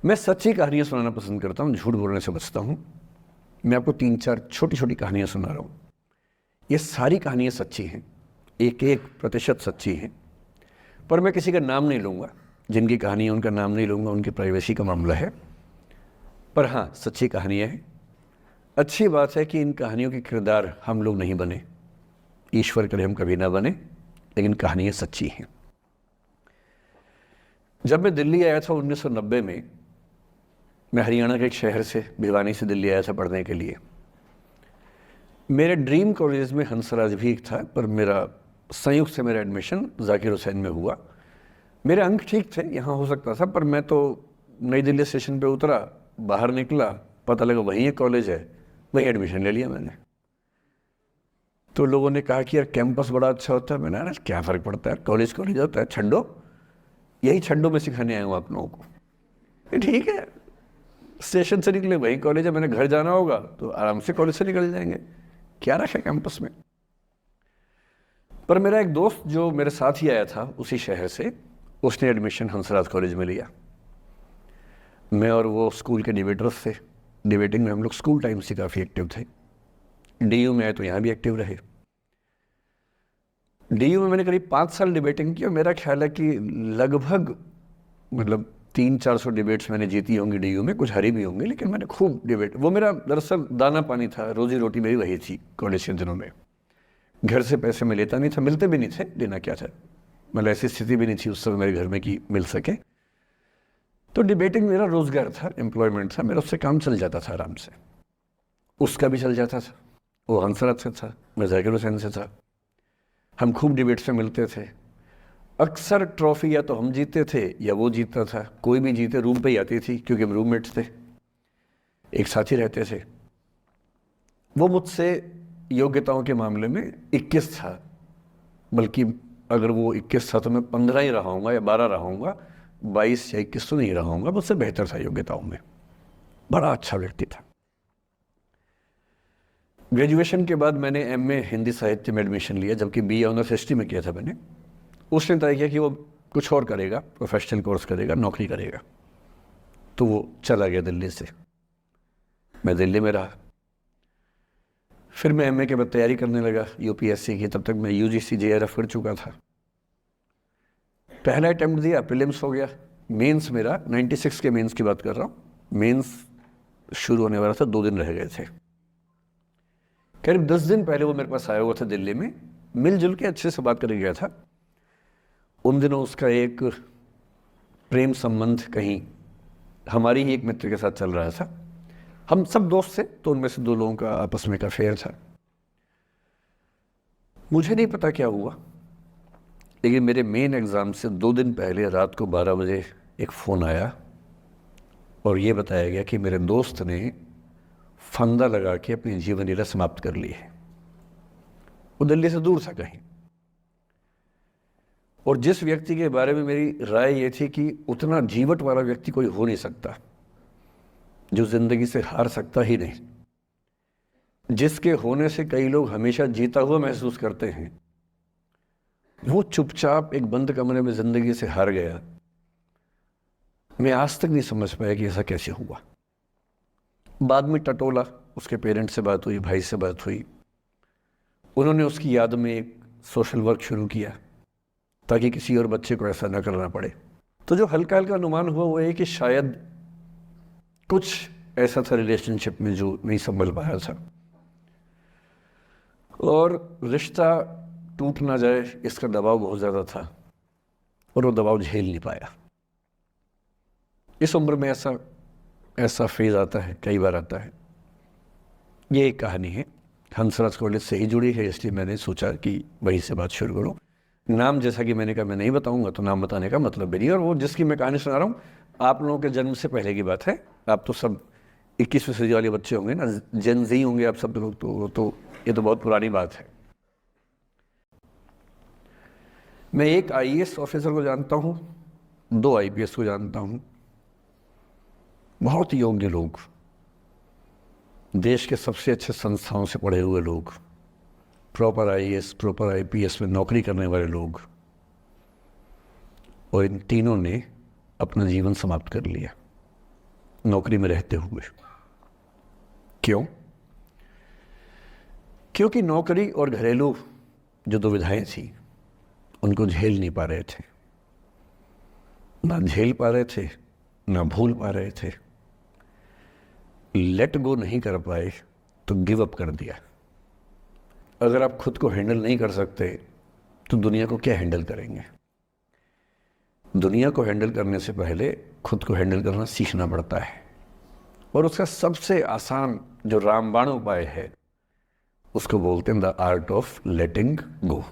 मैं सच्ची कहानियाँ सुनाना पसंद करता हूँ, झूठ बोलने से बचता हूँ। मैं आपको 3-4 छोटी-छोटी कहानियाँ सुना रहा हूँ। ये सारी कहानियाँ सच्ची हैं, 1-1% सच्ची हैं, पर मैं किसी का नाम नहीं लूँगा। जिनकी कहानी है उनका नाम नहीं लूँगा, उनकी प्राइवेसी का मामला है। पर हाँ, सच्ची कहानियाँ हैं। अच्छी बात है कि इन कहानियों के किरदार हम लोग नहीं बने, ईश्वर करे हम कभी ना बने, लेकिन कहानियाँ सच्ची हैं। जब मैं दिल्ली आया था 1990 में, मैं हरियाणा के एक शहर से, भिवानी से दिल्ली आया था पढ़ने के लिए। मेरे ड्रीम कॉलेज में हंसराज भी एक था, पर मेरा संयुक्त से मेरा एडमिशन जाकिर हुसैन में हुआ। मेरे अंक ठीक थे, यहाँ हो सकता था, पर मैं तो नई दिल्ली स्टेशन पे उतरा, बाहर निकला, पता लगा वहीं एक कॉलेज है, वहीं एडमिशन ले लिया मैंने। तो लोगों ने कहा कि यार कैंपस बड़ा अच्छा होता है। मैंने, अरे क्या फ़र्क पड़ता है, कॉलेज कॉलेज होता है, छंडो, यही छंडो में सिखाने आया हूँ आप लोगों को। ये ठीक है, स्टेशन से निकले वहीं कॉलेज है, मैंने घर जाना होगा तो आराम से कॉलेज से निकल जाएंगे, क्या रखा है कैंपस में। पर मेरा एक दोस्त जो मेरे साथ ही आया था उसी शहर से, उसने एडमिशन हंसराज कॉलेज में लिया। मैं और वो स्कूल के डिबेटर्स थे, डिबेटिंग में हम लोग स्कूल टाइम से काफ़ी एक्टिव थे। डीयू में आए तो यहाँ भी एक्टिव रहे। डीयू में मैंने करीब 5 साल डिबेटिंग की और मेरा ख्याल है कि लगभग 300-400 डिबेट्स मैंने जीती होंगी डीयू में, कुछ हारी भी होंगी, लेकिन मैंने खूब डिबेट, वो मेरा दरअसल दाना पानी था, रोजी रोटी मेरी वही थी कॉलेज के दिनों में। घर से पैसे मैं लेता नहीं था, मिलते भी नहीं थे, लेना क्या था, मतलब ऐसी स्थिति भी नहीं थी उस समय मेरे घर में कि मिल सके। तो डिबेटिंग मेरा रोजगार था, एम्प्लॉयमेंट था, मेरा उससे काम चल जाता था आराम से। उसका भी चल जाता था, वो हंसराज से था, मैं जाकिर हुसैन से था। हम खूब डिबेट्स में मिलते थे। अक्सर ट्रॉफी या तो हम जीतते थे या वो जीतता था, कोई भी जीते रूम पे ही आती थी, क्योंकि हम रूममेट्स थे, एक साथ ही रहते थे। वो मुझसे योग्यताओं के मामले में 21 था, बल्कि अगर वो 21 था तो मैं 15 ही रहा हूँगा या 12 रहा हूँगा, 22 या 21 तो नहीं रहा हूँगा, मुझसे बेहतर था योग्यताओं में, बड़ा अच्छा व्यक्ति था। ग्रेजुएशन के बाद मैंने एमए हिंदी साहित्य में एडमिशन लिया, जबकि बीए ऑनर्स हिस्ट्री में किया था मैंने। उसने तय किया कि वो कुछ और करेगा, प्रोफेशनल कोर्स करेगा, नौकरी करेगा, तो वो चला गया दिल्ली से। मैं दिल्ली में रहा। फिर मैं एमए के बाद तैयारी करने लगा यूपीएससी की, तब तक मैं यूजीसी जेआरएफ कर चुका था। पहला अटेम्प्ट दिया, प्रीलिम्स हो गया। मेंस मेरा 96 के मेंस की बात कर रहा हूँ, मेंस शुरू होने वाला था, 2 दिन रह गए थे। करीब 10 दिन पहले वो मेरे पास आया हुआ था दिल्ली में, मिलजुल के अच्छे से बात करके गया था। उन दिनों उसका एक प्रेम संबंध कहीं हमारी ही एक मित्र के साथ चल रहा था। हम सब दोस्त थे, तो उनमें से 2 लोगों का आपस में का अफेयर था। मुझे नहीं पता क्या हुआ, लेकिन मेरे मेन एग्ज़ाम से 2 दिन पहले रात को 12 बजे एक फ़ोन आया और ये बताया गया कि मेरे दोस्त ने फंदा लगा के अपनी जीवन लीला समाप्त कर ली है। वो दिल्ली से दूर था कहीं, और जिस व्यक्ति के बारे में मेरी राय ये थी कि उतना जीवट वाला व्यक्ति कोई हो नहीं सकता, जो ज़िंदगी से हार सकता ही नहीं, जिसके होने से कई लोग हमेशा जीता हुआ महसूस करते हैं, वो चुपचाप एक बंद कमरे में ज़िंदगी से हार गया। मैं आज तक नहीं समझ पाया कि ऐसा कैसे हुआ। बाद में टटोला, उसके पेरेंट्स से बात हुई, भाई से बात हुई, उन्होंने उसकी याद में एक सोशल वर्क शुरू किया ताकि किसी और बच्चे को ऐसा ना करना पड़े। तो जो हल्का हल्का अनुमान हुआ वो है कि शायद कुछ ऐसा था रिलेशनशिप में जो नहीं संभल पाया था, और रिश्ता टूट ना जाए इसका दबाव बहुत ज़्यादा था, और वो दबाव झेल नहीं पाया। इस उम्र में ऐसा फेज़ आता है, कई बार आता है। ये एक कहानी है, हंसराज कॉलेज से ही जुड़ी है, इसलिए मैंने सोचा कि वहीं से बात शुरू करूँ। नाम जैसा कि मैंने कहा मैं नहीं बताऊंगा, तो नाम बताने का मतलब भी नहीं। और वो जिसकी मैं कहानी सुना रहा हूँ, आप लोगों के जन्म से पहले की बात है। आप तो सब 21वीं सदी वाले बच्चे होंगे ना, जेन ज़ी होंगे आप सब लोग, तो ये तो बहुत पुरानी बात है। मैं एक आईएएस ऑफिसर को जानता हूँ, 2 आईपीएस को जानता हूँ, बहुत योग्य लोग, देश के सबसे अच्छे संस्थाओं से पढ़े हुए लोग, प्रॉपर आईएएस प्रॉपर आईपीएस में नौकरी करने वाले लोग, और इन तीनों ने अपना जीवन समाप्त कर लिया। नौकरी में रहते हुए। क्यों? क्योंकि नौकरी और घरेलू जो दुविधाएं थी उनको झेल नहीं पा रहे थे, ना झेल पा रहे थे, ना भूल पा रहे थे। लेट गो नहीं कर पाए तो गिव अप कर दिया। अगर आप खुद को हैंडल नहीं कर सकते तो दुनिया को क्या हैंडल करेंगे? दुनिया को हैंडल करने से पहले खुद को हैंडल करना सीखना पड़ता है, और उसका सबसे आसान जो रामबाण उपाय है उसको बोलते हैं the art of letting go.